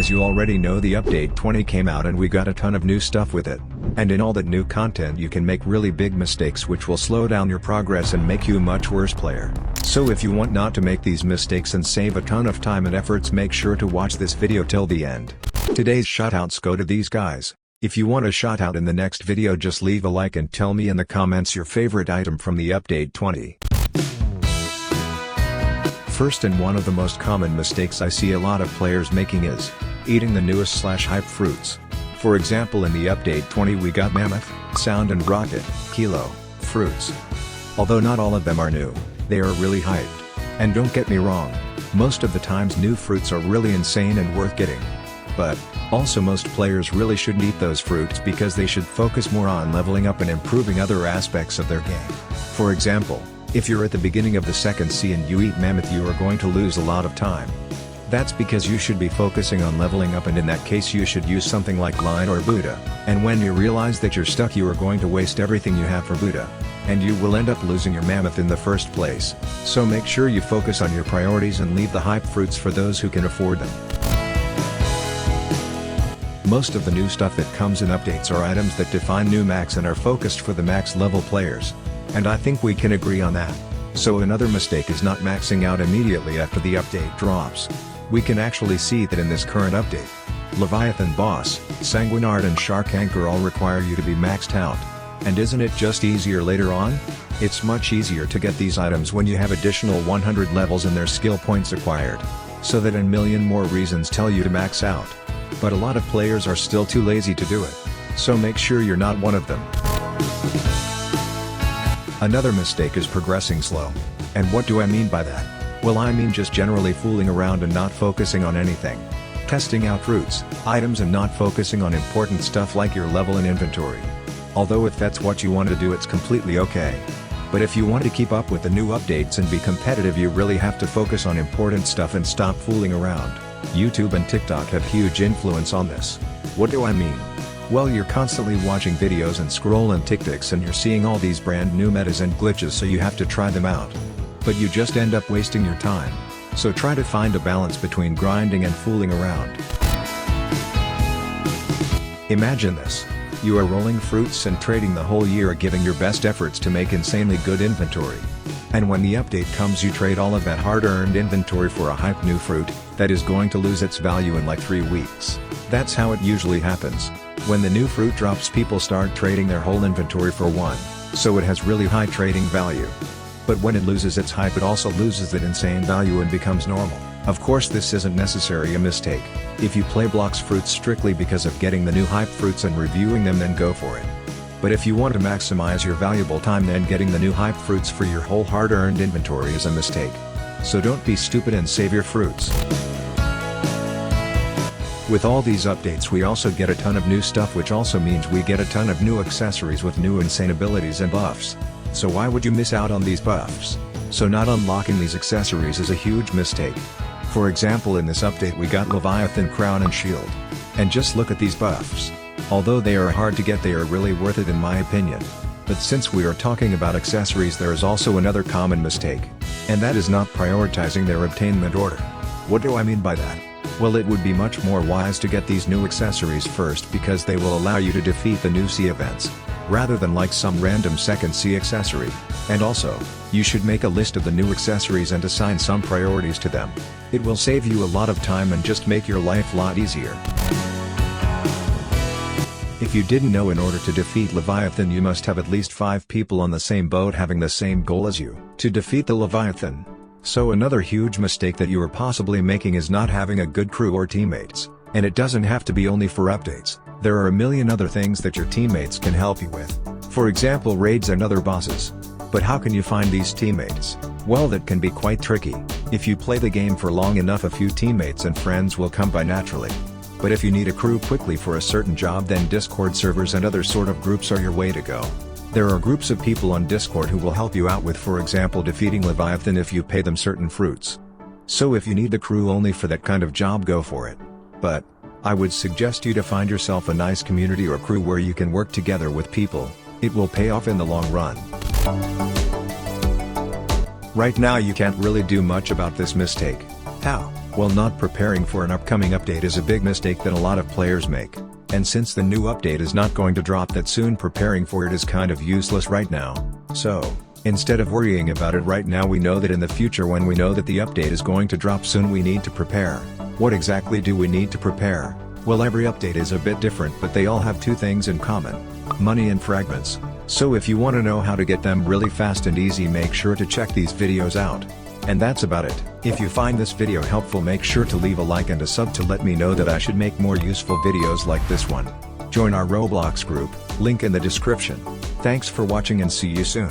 As you already know, the update 20 came out and we got a ton of new stuff with it. And in all that new content you can make really big mistakes which will slow down your progress and make you a much worse player. So if you want not to make these mistakes and save a ton of time and efforts, make sure to watch this video till the end. Today's shoutouts go to these guys. If you want a shoutout in the next video, just leave a like and tell me in the comments your favorite item from the update 20. First, and one of the most common mistakes I see a lot of players making is eating the newest / hype fruits. For example, in the update 20 we got Mammoth, Sound and Rocket, Kilo, fruits. Although not all of them are new, they are really hyped. And don't get me wrong, most of the times new fruits are really insane and worth getting. But also most players really shouldn't eat those fruits because they should focus more on leveling up and improving other aspects of their game. For example, if you're at the beginning of the second sea and you eat Mammoth, you are going to lose a lot of time. That's because you should be focusing on leveling up, and in that case you should use something like Lion or Buddha, and when you realize that you're stuck you are going to waste everything you have for Buddha. And you will end up losing your Mammoth in the first place. So make sure you focus on your priorities and leave the hype fruits for those who can afford them. Most of the new stuff that comes in updates are items that define new max and are focused for the max level players. And I think we can agree on that. So another mistake is not maxing out immediately after the update drops. We can actually see that in this current update. Leviathan Boss, Sanguinard and Shark Anchor all require you to be maxed out. And isn't it just easier later on? It's much easier to get these items when you have additional 100 levels and their skill points acquired. So that a million more reasons tell you to max out. But a lot of players are still too lazy to do it. So make sure you're not one of them. Another mistake is progressing slow. And what do I mean by that? Well, I mean just generally fooling around and not focusing on anything. Testing out fruits, items and not focusing on important stuff like your level and inventory. Although if that's what you want to do, it's completely okay. But if you want to keep up with the new updates and be competitive, you really have to focus on important stuff and stop fooling around. YouTube and TikTok have huge influence on this. What do I mean? Well, you're constantly watching videos and scrolling TikToks and you're seeing all these brand new metas and glitches, so you have to try them out. But you just end up wasting your time. So try to find a balance between grinding and fooling around. Imagine this. You are rolling fruits and trading the whole year, giving your best efforts to make insanely good inventory. And when the update comes, you trade all of that hard-earned inventory for a hype new fruit that is going to lose its value in like 3 weeks. That's how it usually happens. When the new fruit drops, people start trading their whole inventory for one, so it has really high trading value. But when it loses its hype, it also loses that insane value and becomes normal. Of course, this isn't necessarily a mistake. If you play Blox fruits strictly because of getting the new hype fruits and reviewing them, then go for it. But if you want to maximize your valuable time, then getting the new hype fruits for your whole hard-earned inventory is a mistake. So don't be stupid and save your fruits. With all these updates we also get a ton of new stuff, which also means we get a ton of new accessories with new insane abilities and buffs. So why would you miss out on these buffs? So not unlocking these accessories is a huge mistake. For example, in this update we got Leviathan Crown and Shield. And just look at these buffs. Although they are hard to get, they are really worth it in my opinion. But since we are talking about accessories, there is also another common mistake. And that is not prioritizing their obtainment order. What do I mean by that? Well, it would be much more wise to get these new accessories first because they will allow you to defeat the new sea events, rather than like some random second sea accessory. And also, you should make a list of the new accessories and assign some priorities to them. It will save you a lot of time and just make your life a lot easier. If you didn't know, in order to defeat Leviathan you must have at least 5 people on the same boat having the same goal as you to defeat the Leviathan. So another huge mistake that you are possibly making is not having a good crew or teammates. And it doesn't have to be only for updates. There are a million other things that your teammates can help you with. For example, raids and other bosses. But how can you find these teammates? Well, that can be quite tricky. If you play the game for long enough, a few teammates and friends will come by naturally. But if you need a crew quickly for a certain job, then Discord servers and other sort of groups are your way to go. There are groups of people on Discord who will help you out with, for example, defeating Leviathan if you pay them certain fruits. So if you need the crew only for that kind of job, go for it. But I would suggest you to find yourself a nice community or crew where you can work together with people. It will pay off in the long run. Right now you can't really do much about this mistake. How? Well, not preparing for an upcoming update is a big mistake that a lot of players make. And since the new update is not going to drop that soon, preparing for it is kind of useless right now. So, instead of worrying about it right now, we know that in the future, when we know that the update is going to drop soon, we need to prepare. What exactly do we need to prepare? Well, every update is a bit different, but they all have two things in common: money and fragments. So if you want to know how to get them really fast and easy, make sure to check these videos out. And that's about it. If you find this video helpful, make sure to leave a like and a sub to let me know that I should make more useful videos like this one. Join our Roblox group, link in the description. Thanks for watching and see you soon.